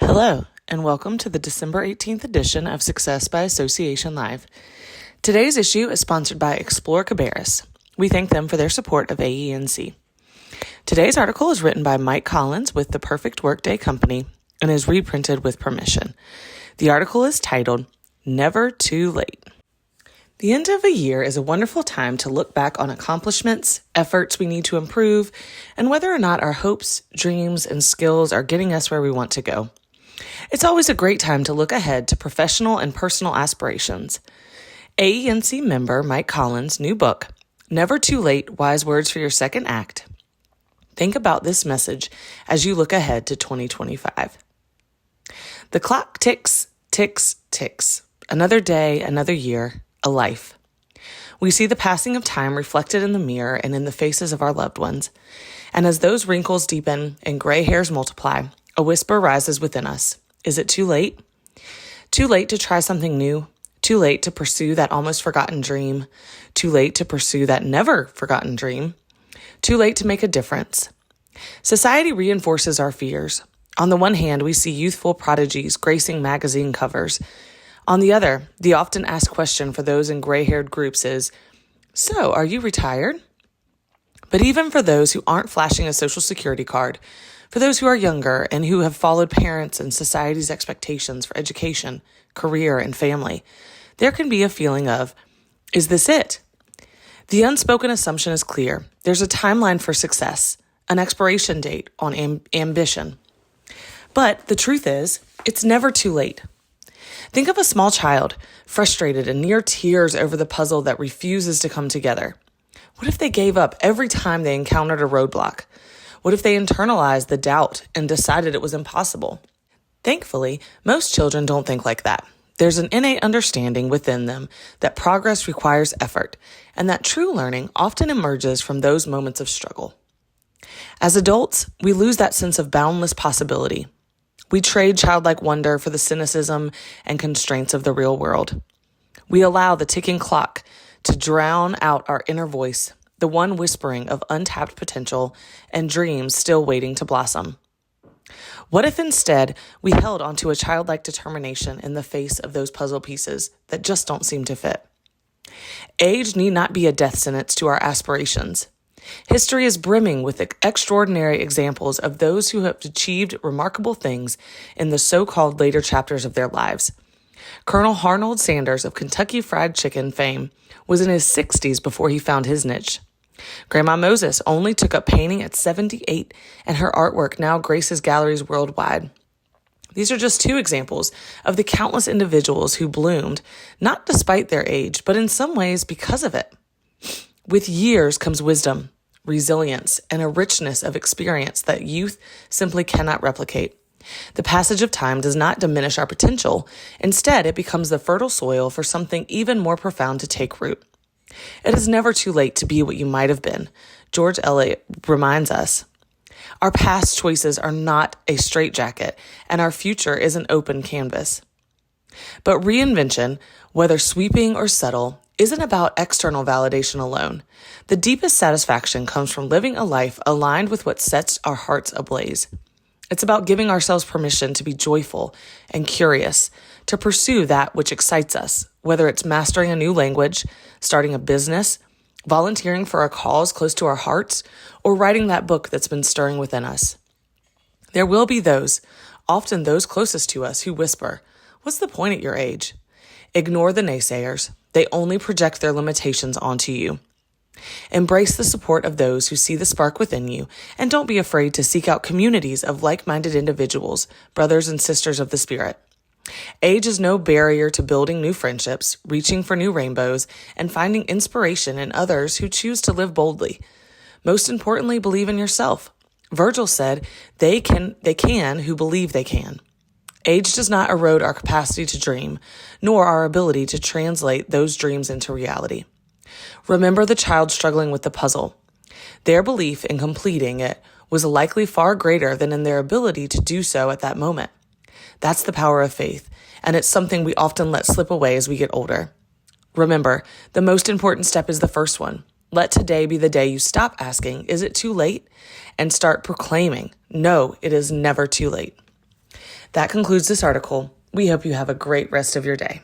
Hello, and welcome to the December 18th edition of Success by Association Live. Today's issue is sponsored by Explore Cabarrus. We thank them for their support of AENC. Today's article is written by Mike Collins with the Perfect Workday Company and is reprinted with permission. The article is titled, Never Too Late. The end of a year is a wonderful time to look back on accomplishments, efforts we need to improve, and whether or not our hopes, dreams, and skills are getting us where we want to go. It's always a great time to look ahead to professional and personal aspirations. AENC member Mike Collins' new book, Never Too Late, Wise Words for Your Second Act. Think about this message as you look ahead to 2025. The clock ticks, ticks, ticks. Another day, another year, a life. We see the passing of time reflected in the mirror and in the faces of our loved ones. And as those wrinkles deepen and gray hairs multiply, a whisper rises within us. Is it too late? Too late to try something new? Too late to pursue that almost forgotten dream? Too late to pursue that never forgotten dream? Too late to make a difference? Society reinforces our fears. On the one hand, we see youthful prodigies gracing magazine covers. On the other, the often asked question for those in gray-haired groups is, so, are you retired? But even for those who aren't flashing a social security card, for those who are younger and who have followed parents and society's expectations for education, career, and family, there can be a feeling of, is this it? The unspoken assumption is clear. There's a timeline for success, an expiration date on ambition. But the truth is, it's never too late. Think of a small child, frustrated and near tears over the puzzle that refuses to come together. What if they gave up every time they encountered a roadblock? What if they internalized the doubt and decided it was impossible? Thankfully, most children don't think like that. There's an innate understanding within them that progress requires effort, and that true learning often emerges from those moments of struggle. As adults, we lose that sense of boundless possibility. We trade childlike wonder for the cynicism and constraints of the real world. We allow the ticking clock to drown out our inner voice, the one whispering of untapped potential and dreams still waiting to blossom. What if instead we held onto a childlike determination in the face of those puzzle pieces that just don't seem to fit? Age need not be a death sentence to our aspirations. History is brimming with extraordinary examples of those who have achieved remarkable things in the so-called later chapters of their lives. Colonel Arnold Sanders of Kentucky Fried Chicken fame was in his 60s before he found his niche. Grandma Moses only took up painting at 78, and her artwork now graces galleries worldwide. These are just two examples of the countless individuals who bloomed, not despite their age, but in some ways because of it. With years comes wisdom, resilience, and a richness of experience that youth simply cannot replicate. The passage of time does not diminish our potential. Instead, it becomes the fertile soil for something even more profound to take root. It is never too late to be what you might have been. George Eliot reminds us. Our past choices are not a straitjacket, and our future is an open canvas. But reinvention, whether sweeping or subtle, isn't about external validation alone. The deepest satisfaction comes from living a life aligned with what sets our hearts ablaze. It's about giving ourselves permission to be joyful and curious, to pursue that which excites us, whether it's mastering a new language, starting a business, volunteering for a cause close to our hearts, or writing that book that's been stirring within us. There will be those, often those closest to us, who whisper, "What's the point at your age?" Ignore the naysayers. They only project their limitations onto you. Embrace the support of those who see the spark within you, and don't be afraid to seek out communities of like-minded individuals, brothers and sisters of the Spirit. Age is no barrier to building new friendships, reaching for new rainbows, and finding inspiration in others who choose to live boldly. Most importantly, believe in yourself. Virgil said, they can who believe they can. Age does not erode our capacity to dream, nor our ability to translate those dreams into reality. Remember the child struggling with the puzzle. Their belief in completing it was likely far greater than in their ability to do so at that moment. That's the power of faith, and it's something we often let slip away as we get older. Remember, the most important step is the first one. Let today be the day you stop asking, is it too late? And start proclaiming, no, it is never too late. That concludes this article. We hope you have a great rest of your day.